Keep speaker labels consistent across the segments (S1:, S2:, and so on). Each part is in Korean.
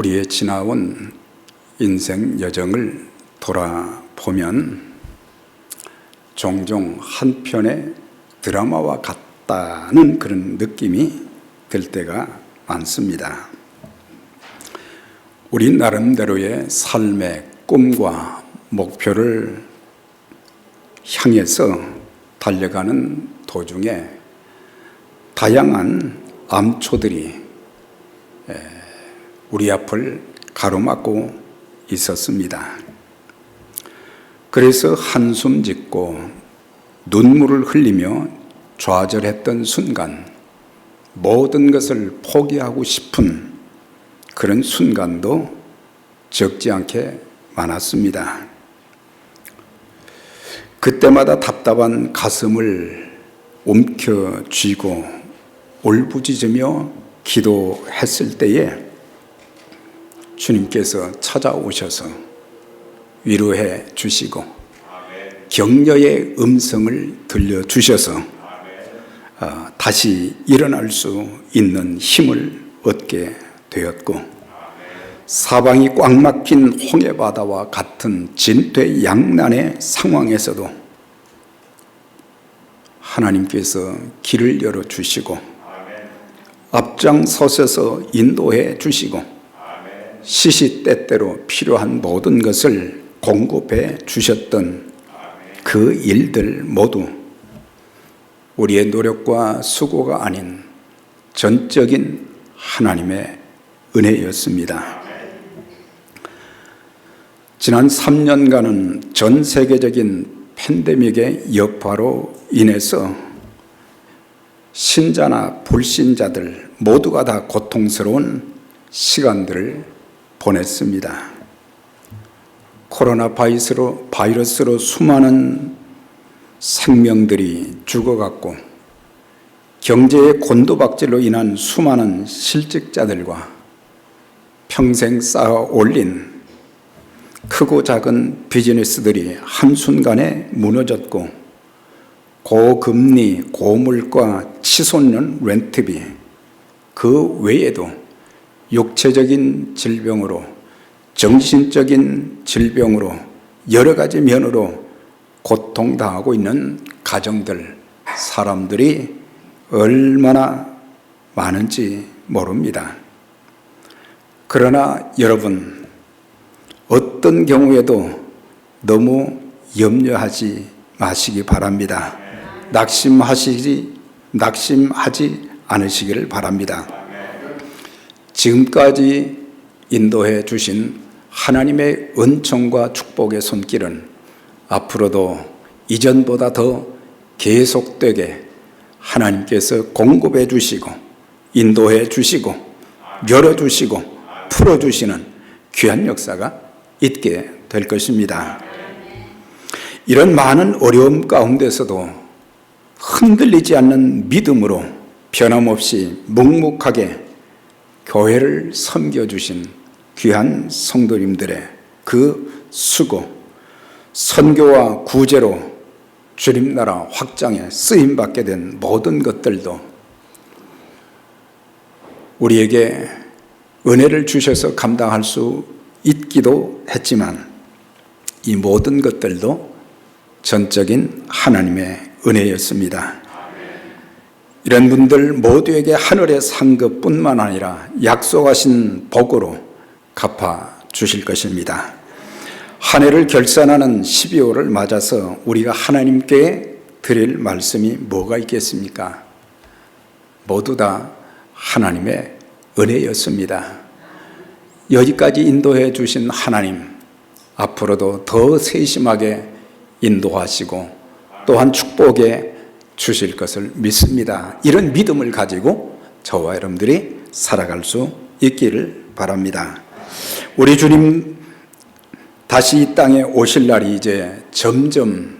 S1: 우리의 지나온 인생 여정을 돌아보면 종종 한 편의 드라마와 같다는 그런 느낌이 들 때가 많습니다. 우리 나름대로의 삶의 꿈과 목표를 향해서 달려가는 도중에 다양한 암초들이 우리 앞을 가로막고 있었습니다. 그래서 한숨 짓고 눈물을 흘리며 좌절했던 순간, 모든 것을 포기하고 싶은 그런 순간도 적지 않게 많았습니다. 그때마다 답답한 가슴을 움켜쥐고 울부짖으며 기도했을 때에 주님께서 찾아오셔서 위로해 주시고 격려의 음성을 들려주셔서 다시 일어날 수 있는 힘을 얻게 되었고, 사방이 꽉 막힌 홍해바다와 같은 진퇴양난의 상황에서도 하나님께서 길을 열어주시고 앞장서셔서 인도해 주시고 시시때때로 필요한 모든 것을 공급해 주셨던 그 일들 모두 우리의 노력과 수고가 아닌 전적인 하나님의 은혜였습니다. 지난 3년간은 전 세계적인 팬데믹의 여파로 인해서 신자나 불신자들 모두가 다 고통스러운 시간들을 보냈습니다. 코로나 바이러스로 수많은 생명들이 죽어갔고, 경제의 곤두박질로 인한 수많은 실직자들과 평생 쌓아 올린 크고 작은 비즈니스들이 한순간에 무너졌고, 고금리, 고물가, 치솟는 렌트비, 그 외에도 육체적인 질병으로, 정신적인 질병으로 여러 가지 면으로 고통당하고 있는 가정들, 사람들이 얼마나 많은지 모릅니다. 그러나 여러분, 어떤 경우에도 너무 염려하지 마시기 바랍니다. 낙심하지 않으시기를 바랍니다. 지금까지 인도해 주신 하나님의 은총과 축복의 손길은 앞으로도 이전보다 더 계속되게 하나님께서 공급해 주시고 인도해 주시고 열어주시고 풀어주시는 귀한 역사가 있게 될 것입니다. 이런 많은 어려움 가운데서도 흔들리지 않는 믿음으로 변함없이 묵묵하게 교회를 섬겨주신 귀한 성도님들의 그 수고, 선교와 구제로 주님 나라 확장에 쓰임받게 된 모든 것들도 우리에게 은혜를 주셔서 감당할 수 있기도 했지만, 이 모든 것들도 전적인 하나님의 은혜였습니다. 이런 분들 모두에게 하늘의 상급뿐만 아니라 약속하신 복으로 갚아 주실 것입니다. 한 해를 결산하는 12월을 맞아서 우리가 하나님께 드릴 말씀이 뭐가 있겠습니까? 모두 다 하나님의 은혜였습니다. 여기까지 인도해 주신 하나님, 앞으로도 더 세심하게 인도하시고 또한 축복해 주실 것을 믿습니다. 이런 믿음을 가지고 저와 여러분들이 살아갈 수 있기를 바랍니다. 우리 주님 다시 이 땅에 오실 날이 이제 점점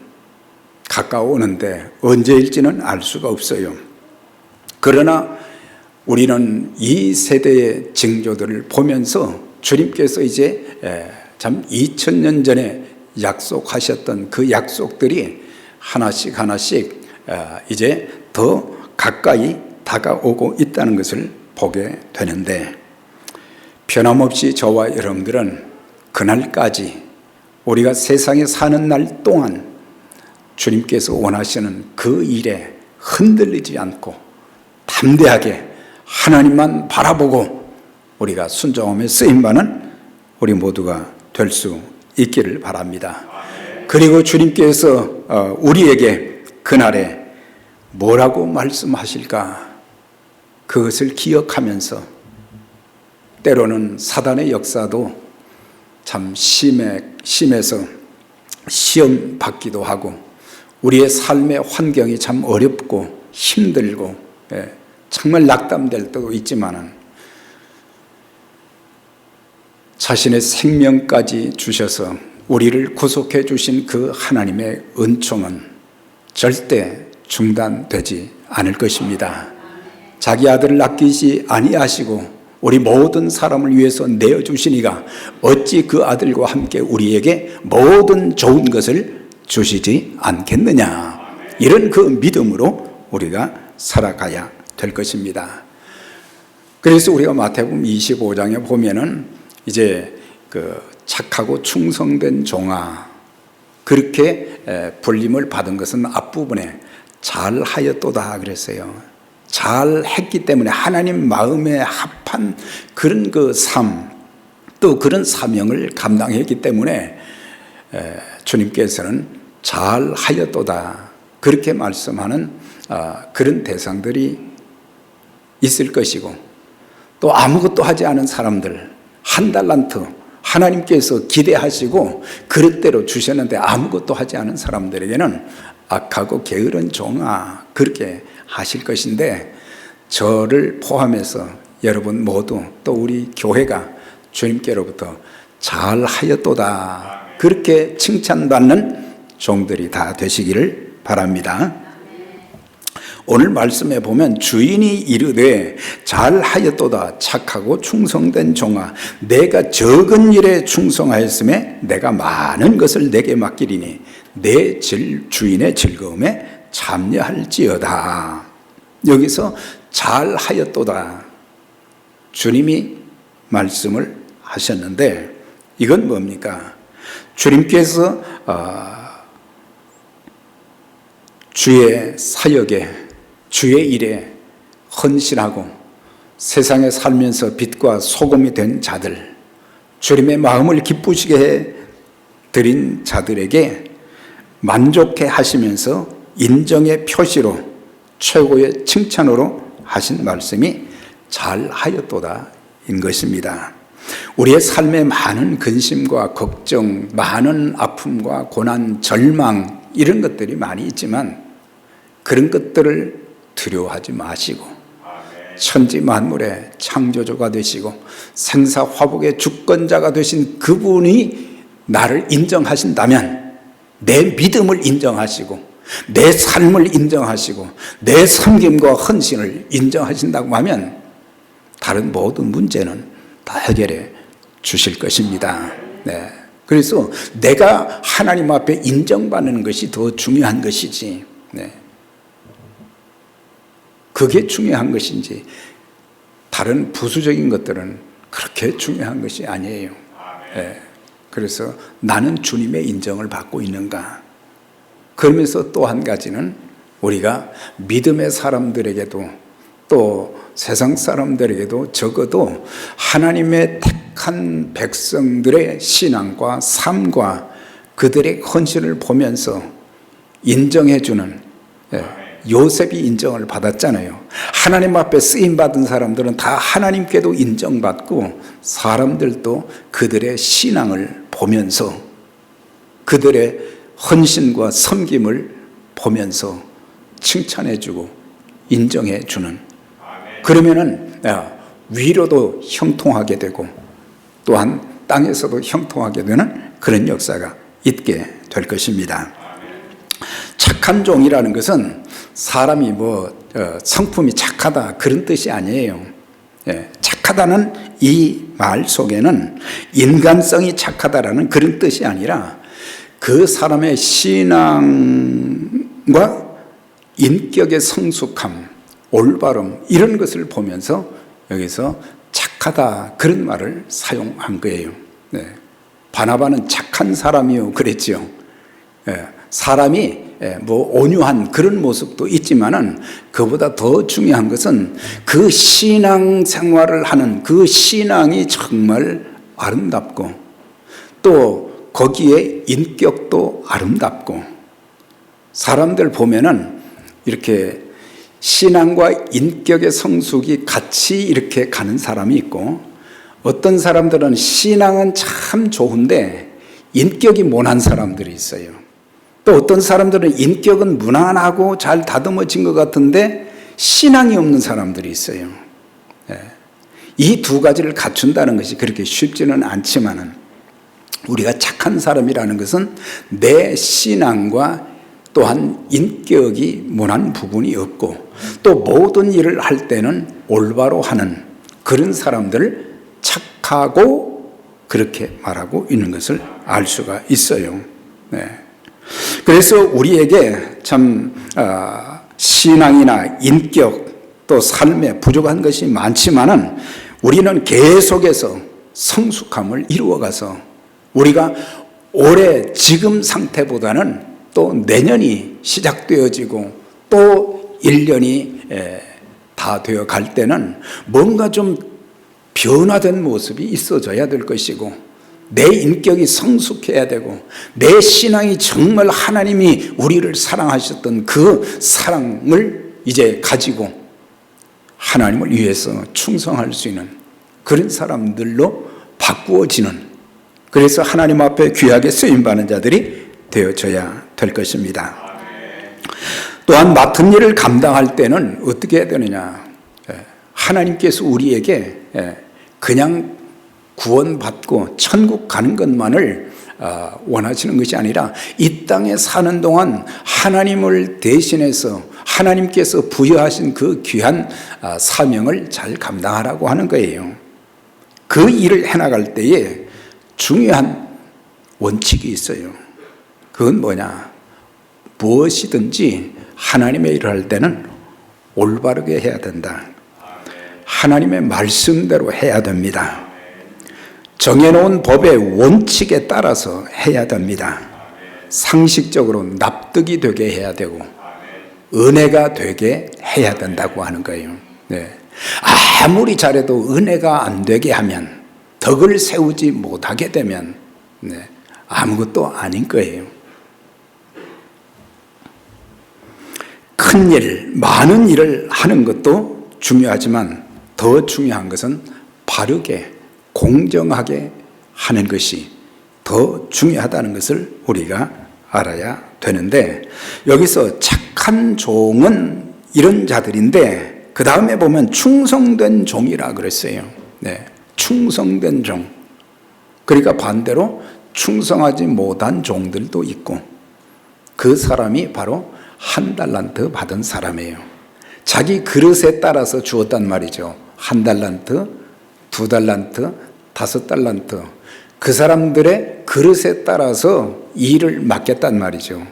S1: 가까워오는데 언제일지는 알 수가 없어요. 그러나 우리는 이 세대의 징조들을 보면서 주님께서 이제 참 2000년 전에 약속하셨던 그 약속들이 하나씩 이제 더 가까이 다가오고 있다는 것을 보게 되는데, 변함없이 저와 여러분들은 그날까지 우리가 세상에 사는 날 동안 주님께서 원하시는 그 일에 흔들리지 않고 담대하게 하나님만 바라보고 우리가 순종하며 쓰임받는 우리 모두가 될 수 있기를 바랍니다. 그리고 주님께서 우리에게 그날에 뭐라고 말씀하실까, 그것을 기억하면서 때로는 사단의 역사도 참 심해서 시험 받기도 하고 우리의 삶의 환경이 참 어렵고 힘들고 정말 낙담될 때도 있지만은 자신의 생명까지 주셔서 우리를 구속해 주신 그 하나님의 은총은 절대 중단되지 않을 것입니다. 자기 아들을 아끼지 아니하시고 우리 모든 사람을 위해서 내어주시니가 어찌 그 아들과 함께 우리에게 모든 좋은 것을 주시지 않겠느냐. 이런 그 믿음으로 우리가 살아가야 될 것입니다. 그래서 우리가 마태복음 25장에 보면은 이제 그 착하고 충성된 종아, 그렇게 불림을 받은 것은 앞부분에 잘하였도다 그랬어요. 잘 했기 때문에 하나님 마음에 합한 그런 그 삶, 또 그런 사명을 감당했기 때문에 주님께서는 잘 하였도다 그렇게 말씀하는 그런 대상들이 있을 것이고, 또 아무것도 하지 않은 사람들, 한 달란트 하나님께서 기대하시고 그릇대로 주셨는데 아무것도 하지 않은 사람들에게는 악하고 게으른 종아 그렇게 하실 것인데, 저를 포함해서 여러분 모두 또 우리 교회가 주님께로부터 잘하였도다 그렇게 칭찬받는 종들이 다 되시기를 바랍니다. 오늘 말씀에 보면 주인이 이르되 잘하였도다 착하고 충성된 종아, 내가 적은 일에 충성하였음에 내가 많은 것을 내게 맡기리니 내 주인의 즐거움에 참여할지어다. 여기서 잘하였도다 주님이 말씀을 하셨는데, 이건 뭡니까? 주님께서 주의 사역에, 주의 일에 헌신하고 세상에 살면서 빛과 소금이 된 자들, 주님의 마음을 기쁘시게 해 드린 자들에게 만족해 하시면서 인정의 표시로, 최고의 칭찬으로 하신 말씀이 잘하였도다 인 것입니다. 우리의 삶에 많은 근심과 걱정, 많은 아픔과 고난, 절망 이런 것들이 많이 있지만 그런 것들을 두려워하지 마시고 천지 만물의 창조주가 되시고 생사화복의 주권자가 되신 그분이 나를 인정하신다면, 내 믿음을 인정하시고 내 삶을 인정하시고 내 섬김과 헌신을 인정하신다고 하면 다른 모든 문제는 다 해결해 주실 것입니다. 네. 그래서 내가 하나님 앞에 인정받는 것이 더 중요한 것이지, 네. 그게 중요한 것인지 다른 부수적인 것들은 그렇게 중요한 것이 아니에요. 네. 그래서 나는 주님의 인정을 받고 있는가. 그러면서 또 한 가지는 우리가 믿음의 사람들에게도 또 세상 사람들에게도 적어도 하나님의 택한 백성들의 신앙과 삶과 그들의 헌신을 보면서 인정해주는, 요셉이 인정을 받았잖아요. 하나님 앞에 쓰임받은 사람들은 다 하나님께도 인정받고 사람들도 그들의 신앙을 보면서 그들의 헌신과 섬김을 보면서 칭찬해주고 인정해주는, 그러면은 위로도 형통하게 되고 또한 땅에서도 형통하게 되는 그런 역사가 있게 될 것입니다. 착한 종이라는 것은 사람이 성품이 착하다 그런 뜻이 아니에요. 착하다는 이 말 속에는 인간성이 착하다라는 그런 뜻이 아니라 그 사람의 신앙과 인격의 성숙함, 올바름 이런 것을 보면서 여기서 착하다 그런 말을 사용한 거예요. 네. 바나바는 착한 사람이요 그랬지요. 사람이 뭐 온유한 그런 모습도 있지만은 그보다 더 중요한 것은 그 신앙 생활을 하는 그 신앙이 정말 아름답고 또 거기에 인격도 아름답고 사람들 보면은 이렇게 신앙과 인격의 성숙이 같이 이렇게 가는 사람이 있고 어떤 사람들은 신앙은 참 좋은데 인격이 모난 사람들이 있어요. 또 어떤 사람들은 인격은 무난하고 잘 다듬어진 것 같은데 신앙이 없는 사람들이 있어요. 이 두 가지를 갖춘다는 것이 그렇게 쉽지는 않지만은 우리가 착한 사람이라는 것은 내 신앙과 또한 인격이 모난 부분이 없고 또 모든 일을 할 때는 올바로 하는 그런 사람들을 착하고 그렇게 말하고 있는 것을 알 수가 있어요. 그래서 우리에게 참 신앙이나 인격 또 삶에 부족한 것이 많지만은 우리는 계속해서 성숙함을 이루어가서 우리가 올해 지금 상태보다는 또 내년이 시작되어지고 또 1년이 다 되어 갈 때는 뭔가 좀 변화된 모습이 있어져야 될 것이고 내 인격이 성숙해야 되고 내 신앙이 정말 하나님이 우리를 사랑하셨던 그 사랑을 이제 가지고 하나님을 위해서 충성할 수 있는 그런 사람들로 바꾸어지는 그래서 하나님 앞에 귀하게 쓰임받는 자들이 되어져야 될 것입니다. 또한 맡은 일을 감당할 때는 어떻게 해야 되느냐. 하나님께서 우리에게 그냥 구원받고 천국 가는 것만을 원하시는 것이 아니라 이 땅에 사는 동안 하나님을 대신해서 하나님께서 부여하신 그 귀한 사명을 잘 감당하라고 하는 거예요. 그 일을 해나갈 때에 중요한 원칙이 있어요. 그건 뭐냐? 무엇이든지 하나님의 일을 할 때는 올바르게 해야 된다. 하나님의 말씀대로 해야 됩니다. 정해놓은 법의 원칙에 따라서 해야 됩니다. 상식적으로 납득이 되게 해야 되고 은혜가 되게 해야 된다고 하는 거예요. 아무리 잘해도 은혜가 안 되게 하면 덕을 세우지 못하게 되면 아무것도 아닌 거예요. 큰 일, 많은 일을 하는 것도 중요하지만 더 중요한 것은 바르게 공정하게 하는 것이 더 중요하다는 것을 우리가 알아야 되는데 여기서 착한 종은 이런 자들인데 그 다음에 보면 충성된 종이라 그랬어요. 충성된 종. 그러니까 반대로 충성하지 못한 종들도 있고 그 사람이 바로 1달란트 받은 사람이에요. 자기 그릇에 따라서 주었단 말이죠. 1달란트, 2달란트, 5달란트. 그 사람들의 그릇에 따라서 일을 맡겼단 말이죠.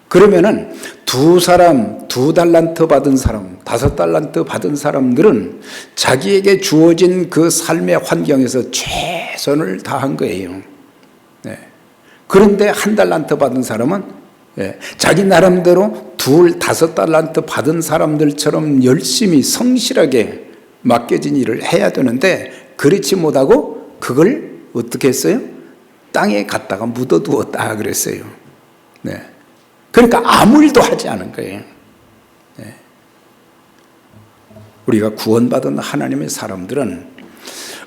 S1: 그러면은 2달란트 받은 사람, 5달란트 받은 사람들은 자기에게 주어진 그 삶의 환경에서 최선을 다한 거예요. 그런데 1달란트 받은 사람은 자기 나름대로 5달란트 받은 사람들처럼 열심히 성실하게 맡겨진 일을 해야 되는데 그렇지 못하고 그걸 어떻게 했어요? 땅에 갖다가 묻어두었다 그랬어요. 그러니까 아무 일도 하지 않은 거예요. 우리가 구원받은 하나님의 사람들은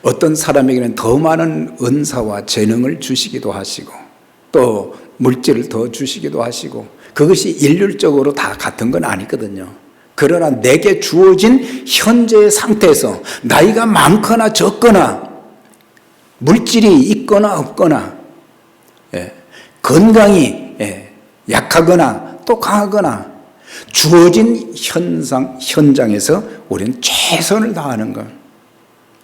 S1: 어떤 사람에게는 더 많은 은사와 재능을 주시기도 하시고 또 물질을 더 주시기도 하시고 그것이 일률적으로 다 같은 건 아니거든요. 그러나 내게 주어진 현재의 상태에서 나이가 많거나 적거나 물질이 있거나 없거나 건강이 약하거나 또 강하거나 주어진 현장에서 우리는 최선을 다하는 것.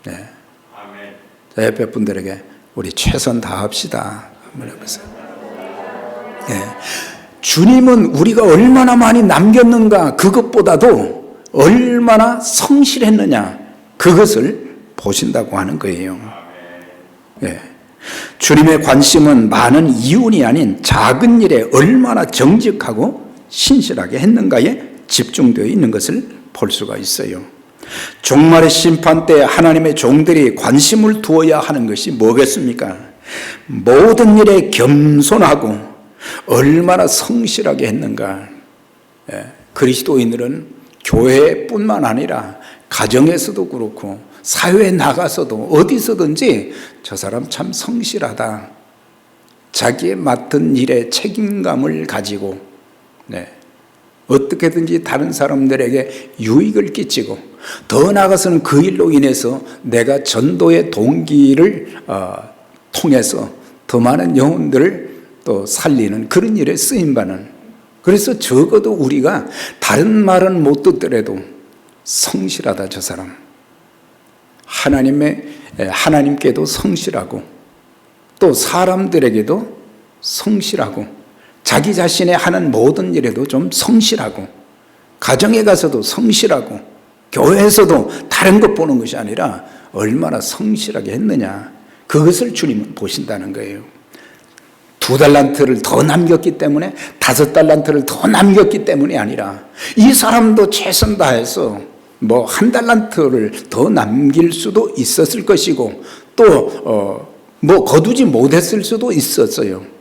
S1: 자, 옆에 분들에게 우리 최선 다합시다. 한번 해보세요. 주님은 우리가 얼마나 많이 남겼는가 그것보다도 얼마나 성실했느냐 그것을 보신다고 하는 거예요. 예. 주님의 관심은 많은 이윤이 아닌 작은 일에 얼마나 정직하고 신실하게 했는가에 집중되어 있는 것을 볼 수가 있어요. 종말의 심판 때 하나님의 종들이 관심을 두어야 하는 것이 뭐겠습니까? 모든 일에 겸손하고 얼마나 성실하게 했는가. 그리스도인들은 교회뿐만 아니라 가정에서도 그렇고 사회에 나가서도 어디서든지 저 사람 참 성실하다, 자기의 맡은 일에 책임감을 가지고 어떻게든지 다른 사람들에게 유익을 끼치고, 더 나아가서는 그 일로 인해서 내가 전도의 동기를 통해서 더 많은 영혼들을 또 살리는 그런 일에 쓰임받는, 그래서 적어도 우리가 다른 말은 못 듣더라도 성실하다, 저 사람 하나님께도 성실하고 또 사람들에게도 성실하고 자기 자신의 하는 모든 일에도 좀 성실하고, 가정에 가서도 성실하고, 교회에서도 다른 것 보는 것이 아니라 얼마나 성실하게 했느냐, 그것을 주님은 보신다는 거예요. 2달란트를 더 남겼기 때문에, 5달란트를 더 남겼기 때문이 아니라 이 사람도 최선 다해서 1달란트를 더 남길 수도 있었을 것이고, 또 거두지 못했을 수도 있었어요.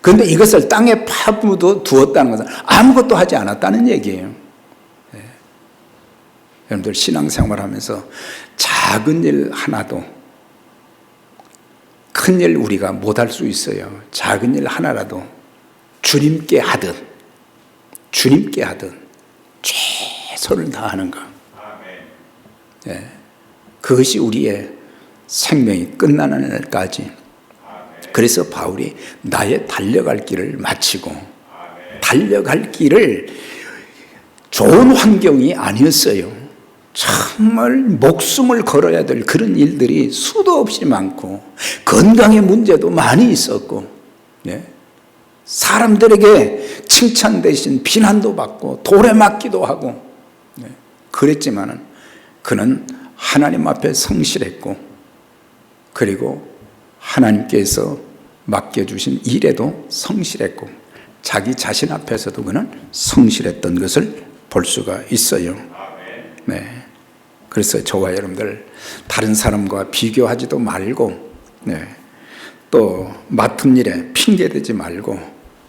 S1: 그런데 이것을 땅에 파묻어 두었다는 것은 아무것도 하지 않았다는 얘기예요. 여러분들 신앙생활하면서 작은 일 하나도, 큰 일 우리가 못할 수 있어요. 작은 일 하나라도 주님께 하듯 최선을 다하는 것, 그것이 우리의 생명이 끝나는 날까지. 그래서 바울이 나의 달려갈 길을 마치고, 달려갈 길을 좋은 환경이 아니었어요. 정말 목숨을 걸어야 될 그런 일들이 수도 없이 많고, 건강의 문제도 많이 있었고, 사람들에게 칭찬 대신 비난도 받고 돌에 맞기도 하고, 그랬지만은 그는 하나님 앞에 성실했고, 그리고 하나님께서 맡겨주신 일에도 성실했고, 자기 자신 앞에서도 그는 성실했던 것을 볼 수가 있어요. 그래서 저와 여러분들 다른 사람과 비교하지도 말고, 또 맡은 일에 핑계대지 말고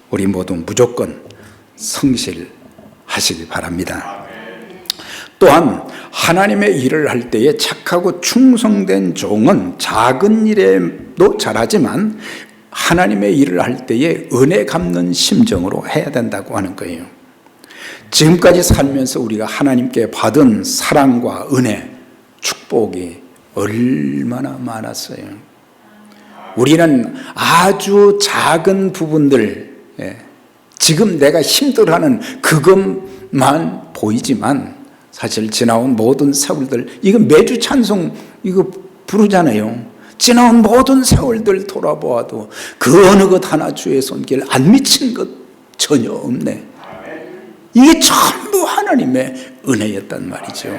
S1: 우리 모두 무조건 성실하시기 바랍니다. 또한 하나님의 일을 할 때에 착하고 충성된 종은 작은 일에도 잘하지만 하나님의 일을 할 때에 은혜 갚는 심정으로 해야 된다고 하는 거예요. 지금까지 살면서 우리가 하나님께 받은 사랑과 은혜, 축복이 얼마나 많았어요. 우리는 아주 작은 부분들, 지금 내가 힘들어하는 그것만 보이지만 사실 지나온 모든 세월들, 이거 매주 찬송 이거 부르잖아요. 지나온 모든 세월들 돌아보아도 그 어느 것 하나 주의 손길 안 미친 것 전혀 없네. 이게 전부 하나님의 은혜였단 말이죠.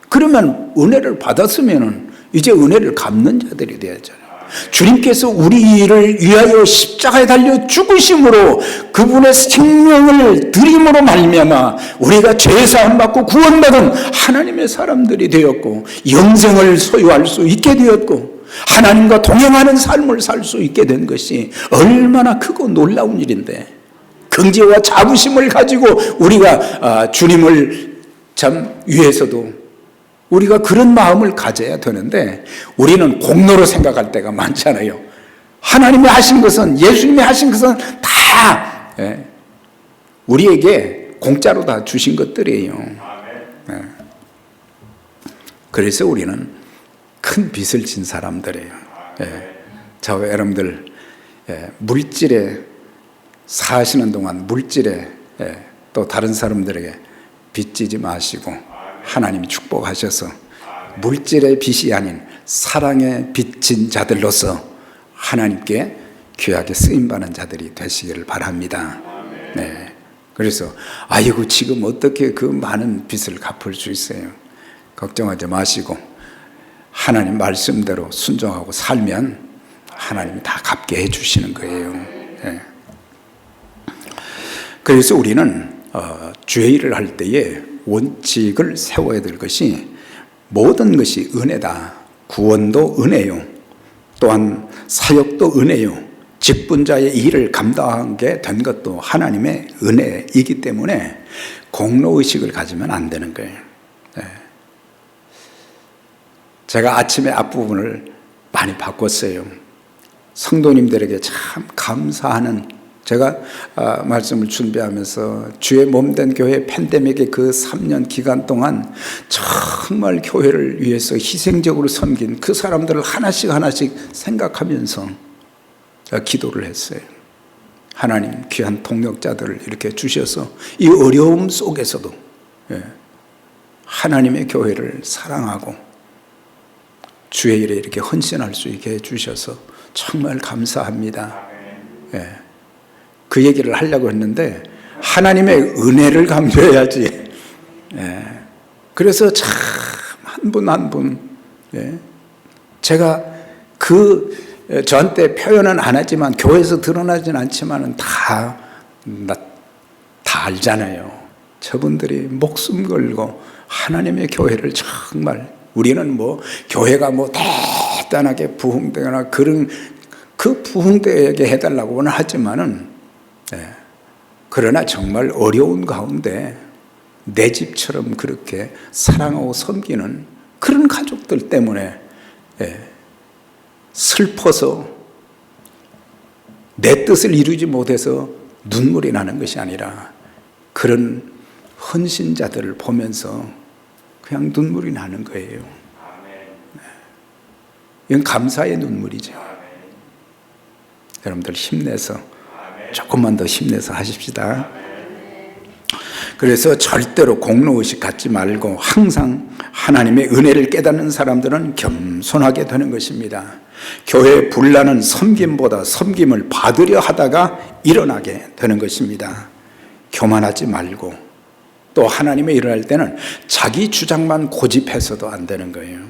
S1: 그러면 은혜를 받았으면 이제 은혜를 갚는 자들이 되었잖아요. 주님께서 우리를 위하여 십자가에 달려 죽으심으로 그분의 생명을 드림으로 말미암아 우리가 죄사함 받고 구원받은 하나님의 사람들이 되었고, 영생을 소유할 수 있게 되었고, 하나님과 동행하는 삶을 살 수 있게 된 것이 얼마나 크고 놀라운 일인데, 긍지와 자부심을 가지고 우리가 주님을 참 위해서도 우리가 그런 마음을 가져야 되는데, 우리는 공로로 생각할 때가 많잖아요. 하나님이 하신 것은, 예수님이 하신 것은 다 우리에게 공짜로 다 주신 것들이에요. 그래서 우리는 큰 빚을 진 사람들이에요. 저와 여러분들 물질에 사시는 동안 물질에 또 다른 사람들에게 빚지지 마시고, 하나님이 축복하셔서 물질의 빚이 아닌 사랑의 빚진 자들로서 하나님께 귀하게 쓰임받는 자들이 되시기를 바랍니다. 그래서 아이고 지금 어떻게 그 많은 빚을 갚을 수 있어요? 걱정하지 마시고 하나님 말씀대로 순종하고 살면 하나님이 다 갚게 해주시는 거예요. 예. 그래서 우리는 주의 일을 할 때에 원칙을 세워야 될 것이 모든 것이 은혜다. 구원도 은혜요. 또한 사역도 은혜요. 직분자의 일을 감당하게 된 것도 하나님의 은혜이기 때문에 공로의식을 가지면 안 되는 거예요. 네. 제가 아침에 앞부분을 많이 바꿨어요. 성도님들에게 참 감사하는, 제가 말씀을 준비하면서 주의 몸된 교회 팬데믹의 그 3년 기간 동안 정말 교회를 위해서 희생적으로 섬긴 그 사람들을 하나씩 생각하면서 제가 기도를 했어요. 하나님 귀한 동역자들을 이렇게 주셔서 이 어려움 속에서도 하나님의 교회를 사랑하고 주의 일에 이렇게 헌신할 수 있게 해주셔서 정말 감사합니다. 그 얘기를 하려고 했는데 하나님의 은혜를 강조해야지. 그래서 참 한 분 한 분, 제가 저한테 표현은 안 하지만 교회에서 드러나진 않지만 다 알잖아요. 저분들이 목숨 걸고 하나님의 교회를 정말, 우리는 뭐 교회가 뭐 대단하게 부흥되거나 그 부흥되게 해달라고는 하지만은, 그러나 정말 어려운 가운데 내 집처럼 그렇게 사랑하고 섬기는 그런 가족들 때문에 슬퍼서 내 뜻을 이루지 못해서 눈물이 나는 것이 아니라 그런 헌신자들을 보면서 그냥 눈물이 나는 거예요. 이건 감사의 눈물이죠. 여러분들 힘내서 조금만 더 힘내서 하십시다. 그래서 절대로 공로의식 갖지 말고 항상 하나님의 은혜를 깨닫는 사람들은 겸손하게 되는 것입니다. 교회에 분란은 섬김보다 섬김을 받으려 하다가 일어나게 되는 것입니다. 교만하지 말고, 또 하나님의 일을 할 때는 자기 주장만 고집해서도 안 되는 거예요.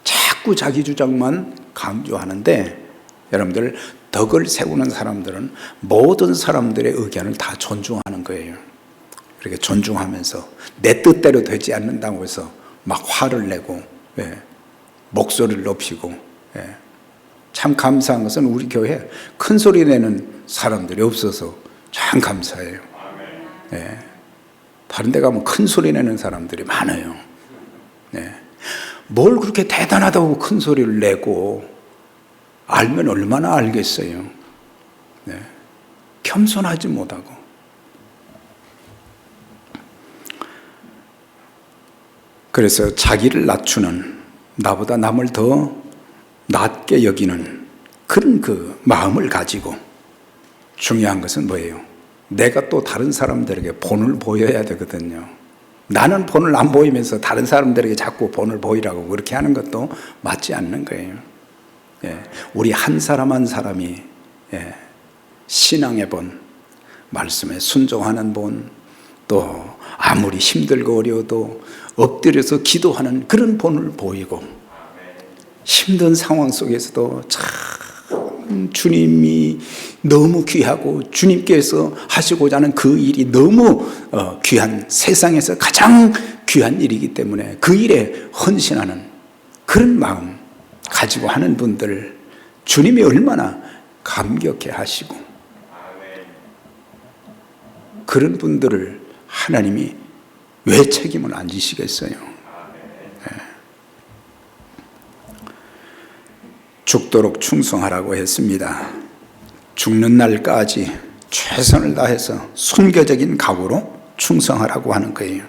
S1: 자꾸 자기 주장만 강조하는데, 여러분들 덕을 세우는 사람들은 모든 사람들의 의견을 다 존중하는 거예요. 이렇게 존중하면서 내 뜻대로 되지 않는다고 해서 막 화를 내고 목소리를 높이고, 참 감사한 것은 우리 교회에 큰 소리 내는 사람들이 없어서 참 감사해요. 다른 데 가면 큰 소리 내는 사람들이 많아요. 뭘 그렇게 대단하다고 큰 소리를 내고, 알면 얼마나 알겠어요. 겸손하지 못하고. 그래서 자기를 낮추는, 나보다 남을 더 낮게 여기는 그런 그 마음을 가지고, 중요한 것은 뭐예요? 내가 또 다른 사람들에게 본을 보여야 되거든요. 나는 본을 안 보이면서 다른 사람들에게 자꾸 본을 보이라고 그렇게 하는 것도 맞지 않는 거예요. 우리 한 사람 한 사람이 신앙의 본, 말씀에 순종하는 본, 또 아무리 힘들고 어려워도 엎드려서 기도하는 그런 본을 보이고, 힘든 상황 속에서도 참 주님이 너무 귀하고 주님께서 하시고자 하는 그 일이 너무 귀한, 세상에서 가장 귀한 일이기 때문에 그 일에 헌신하는 그런 마음 가지고 하는 분들, 주님이 얼마나 감격해 하시고, 그런 분들을 하나님이 왜 책임을 안 지시겠어요? 죽도록 충성하라고 했습니다. 죽는 날까지 최선을 다해서 순교적인 각오로 충성하라고 하는 거예요.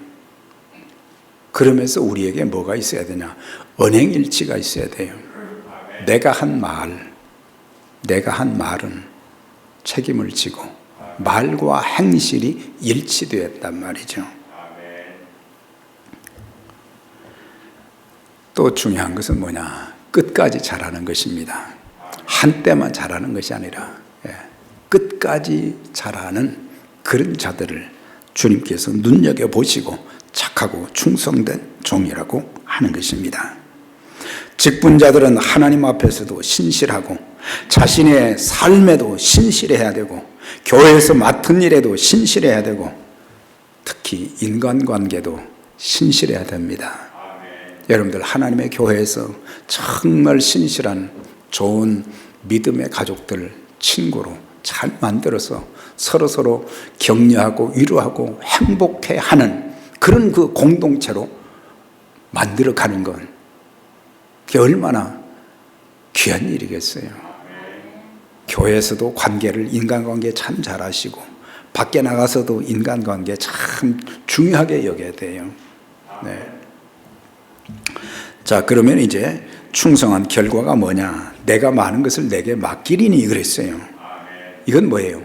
S1: 그러면서 우리에게 뭐가 있어야 되냐? 언행일치가 있어야 돼요. 내가 한 말은 책임을 지고 말과 행실이 일치되었단 말이죠. 또 중요한 것은 뭐냐? 끝까지 잘하는 것입니다. 한때만 잘하는 것이 아니라 끝까지 잘하는 그런 자들을 주님께서 눈여겨보시고 착하고 충성된 종이라고 하는 것입니다. 직분자들은 하나님 앞에서도 신실하고 자신의 삶에도 신실해야 되고 교회에서 맡은 일에도 신실해야 되고 특히 인간관계도 신실해야 됩니다. 여러분들 하나님의 교회에서 정말 신실한 좋은 믿음의 가족들, 친구로 잘 만들어서 서로 격려하고 위로하고 행복해하는 그런 그 공동체로 만들어가는 건 그게 얼마나 귀한 일이겠어요. 교회에서도 관계를 인간관계 참 잘하시고 밖에 나가서도 인간관계 참 중요하게 여겨야 돼요. 네. 자, 그러면 이제 충성한 결과가 뭐냐? 내가 많은 것을 내게 맡기리니 그랬어요. 이건 뭐예요?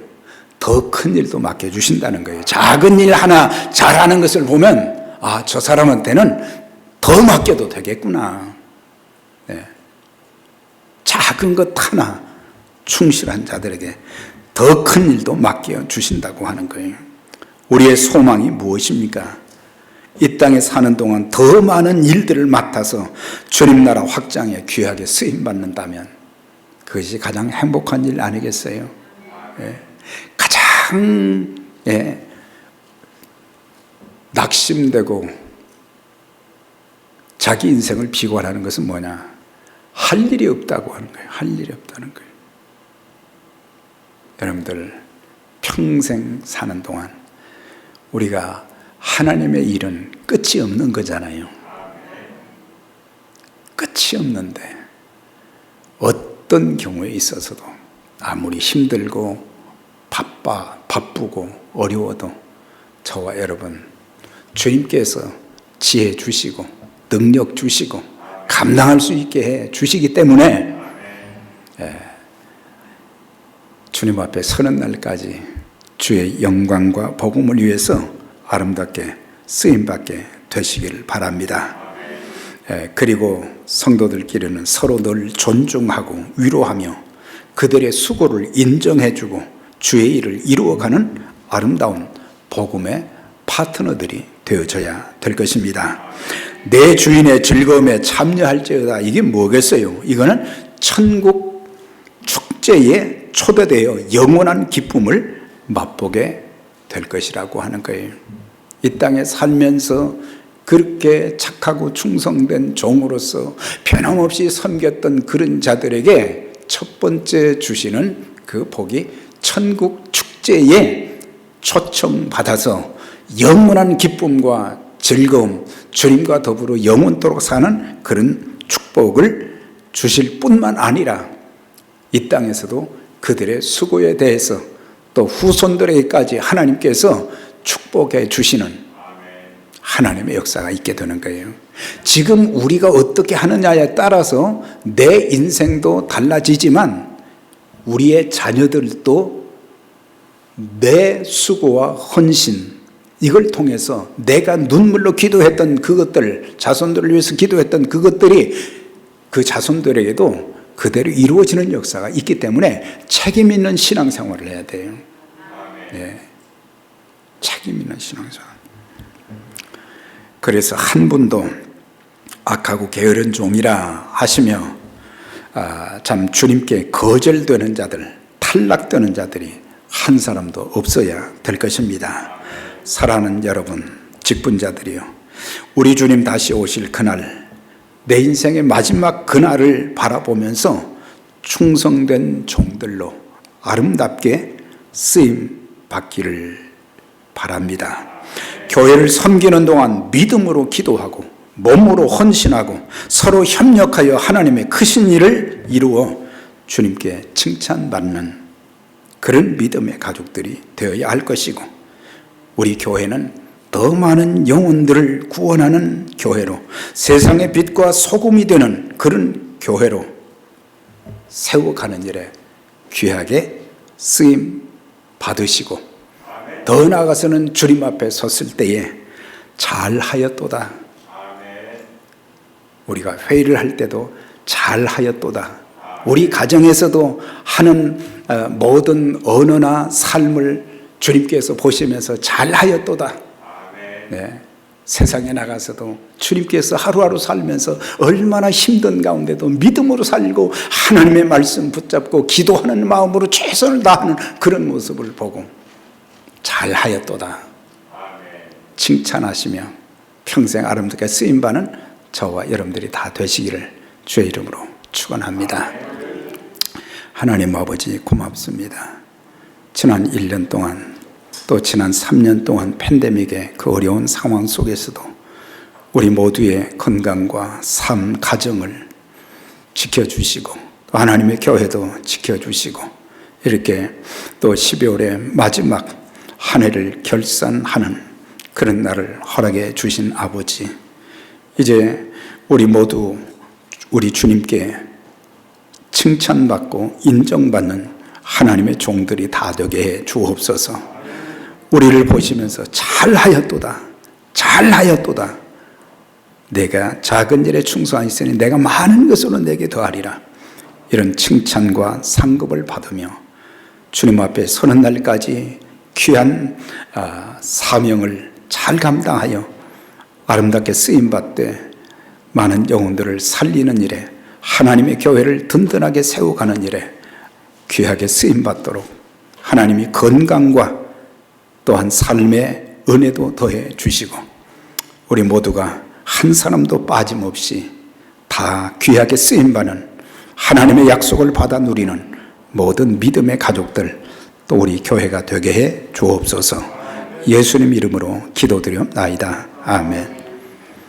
S1: 더 큰 일도 맡겨주신다는 거예요. 작은 일 하나 잘하는 것을 보면 아, 저 사람한테는 더 맡겨도 되겠구나. 네. 작은 것 하나 충실한 자들에게 더 큰 일도 맡겨주신다고 하는 거예요. 우리의 소망이 무엇입니까? 이 땅에 사는 동안 더 많은 일들을 맡아서 주님 나라 확장에 귀하게 쓰임받는다면 그것이 가장 행복한 일 아니겠어요? 예. 가장 낙심되고 자기 인생을 비관하는 것은 뭐냐? 할 일이 없다고 하는 거예요. 할 일이 없다는 거예요. 여러분들 평생 사는 동안 우리가 하나님의 일은 끝이 없는 거잖아요. 끝이 없는데 어떤 경우에 있어서도 아무리 힘들고 바쁘고 어려워도 저와 여러분 주님께서 지혜 주시고 능력 주시고 감당할 수 있게 해 주시기 때문에 주님 앞에 서는 날까지 주의 영광과 복음을 위해서 아름답게 쓰임받게 되시기를 바랍니다. 그리고 성도들끼리는 서로 늘 존중하고 위로하며 그들의 수고를 인정해주고 주의 일을 이루어가는 아름다운 복음의 파트너들이 되어져야 될 것입니다. 내 주인의 즐거움에 참여할지어다. 이게 뭐겠어요? 이거는 천국 축제에 초대되어 영원한 기쁨을 맛보게 될 것이라고 하는 거예요. 이 땅에 살면서 그렇게 착하고 충성된 종으로서 변함없이 섬겼던 그런 자들에게 첫 번째 주시는 그 복이 천국 축제에 초청받아서 영원한 기쁨과 즐거움, 주님과 더불어 영원토록 사는 그런 축복을 주실 뿐만 아니라 이 땅에서도 그들의 수고에 대해서 또 후손들에게까지 하나님께서 축복해 주시는 하나님의 역사가 있게 되는 거예요. 지금 우리가 어떻게 하느냐에 따라서 내 인생도 달라지지만 우리의 자녀들도 내 수고와 헌신 이걸 통해서 내가 눈물로 기도했던 그것들, 자손들을 위해서 기도했던 그것들이 그 자손들에게도 그대로 이루어지는 역사가 있기 때문에 책임 있는 신앙생활을 해야 돼요. 네. 책임 있는 신앙생활. 그래서 한 분도 악하고 게으른 종이라 하시며 참 주님께 거절되는 자들, 탈락되는 자들이 한 사람도 없어야 될 것입니다. 사랑하는 여러분, 직분자들이요, 우리 주님 다시 오실 그날, 내 인생의 마지막 그날을 바라보면서 충성된 종들로 아름답게 쓰임 받기를 바랍니다. 교회를 섬기는 동안 믿음으로 기도하고 몸으로 헌신하고 서로 협력하여 하나님의 크신 일을 이루어 주님께 칭찬받는 그런 믿음의 가족들이 되어야 할 것이고, 우리 교회는 더 많은 영혼들을 구원하는 교회로, 세상의 빛과 소금이 되는 그런 교회로 세워가는 일에 귀하게 쓰임 받으시고, 더 나아가서는 주님 앞에 섰을 때에 잘하였도다. 우리가 회의를 할 때도 잘하였도다. 우리 가정에서도 하는 모든 언어나 삶을 주님께서 보시면서 잘하였도다. 네. 세상에 나가서도 주님께서 하루하루 살면서 얼마나 힘든 가운데도 믿음으로 살고 하나님의 말씀 붙잡고 기도하는 마음으로 최선을 다하는 그런 모습을 보고 잘하였도다 칭찬하시며 평생 아름답게 쓰임받는 저와 여러분들이 다 되시기를 주의 이름으로 축원합니다. 하나님 아버지 고맙습니다. 지난 1년 동안 또 지난 3년 동안 팬데믹의 그 어려운 상황 속에서도 우리 모두의 건강과 삶, 가정을 지켜주시고 또 하나님의 교회도 지켜주시고 이렇게 또 12월의 마지막 한 해를 결산하는 그런 날을 허락해 주신 아버지, 이제 우리 모두 우리 주님께 칭찬받고 인정받는 하나님의 종들이 다 되게 해 주옵소서. 우리를 보시면서 잘하였도다 잘하였도다 내가 작은 일에 충성하였으니 내가 많은 것으로 내게 더하리라, 이런 칭찬과 상급을 받으며 주님 앞에 서는 날까지 귀한 사명을 잘 감당하여 아름답게 쓰임받되 많은 영혼들을 살리는 일에 하나님의 교회를 든든하게 세워가는 일에 귀하게 쓰임받도록 하나님이 건강과 또한 삶의 은혜도 더해 주시고 우리 모두가 한 사람도 빠짐없이 다 귀하게 쓰임받는 하나님의 약속을 받아 누리는 모든 믿음의 가족들 또 우리 교회가 되게 해 주옵소서. 예수님 이름으로 기도드리옵나이다. 아멘.